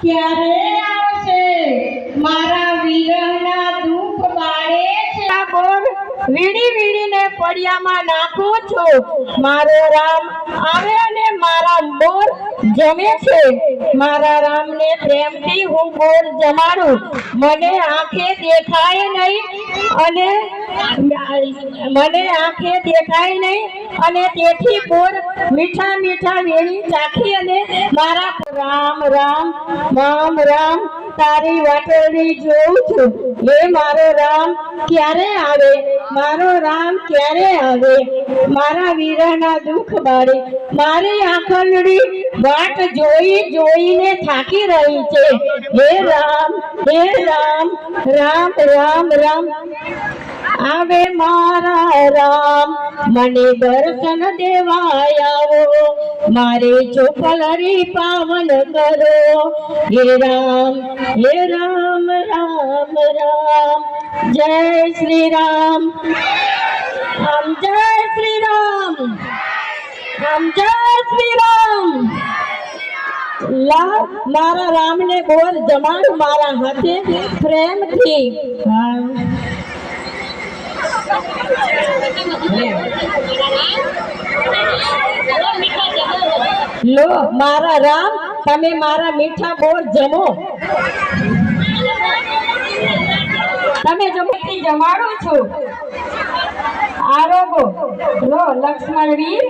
ક્યારે આવશે મારા વીરના દુઃખ બાળે છે બોર વીડી વીડીને પડ્યામાં નાખું છું મારો રામ આવે અને મારા બોર જમે છે મારા રામને પ્રેમથી હું બોર જમાડું મને આંખે દેખાય નહીં અને તેથી બોર મીઠા મીઠા વેણી ચાખી અને મારા રામ રામ રામ રામ તારી વાટડી જોઉં છું હે મારો રામ ક્યારે આવે મારો રામ ક્યારે આવે મારા વીરના દુઃખ બાળે મારી આંખલડી વાટ જોઈ જોઈને થાકી રહી છે હે રામ રામ રામ રામ આવે મારા રામ મને દર્શન દેવાય આવો મારે ચોપલરી પાવન કરો હે રામ રામ રામ જય શ્રી રામ જય શ્રી રામ જય શ્રી રામ લા મારા રામને બોર જમાડ મારા હાથે પ્રેમથી લો મારા રામ તમે મારા મીઠા બોર જમો તમે જમતી જમાડો છો આરોગો લો લક્ષ્મણ વીર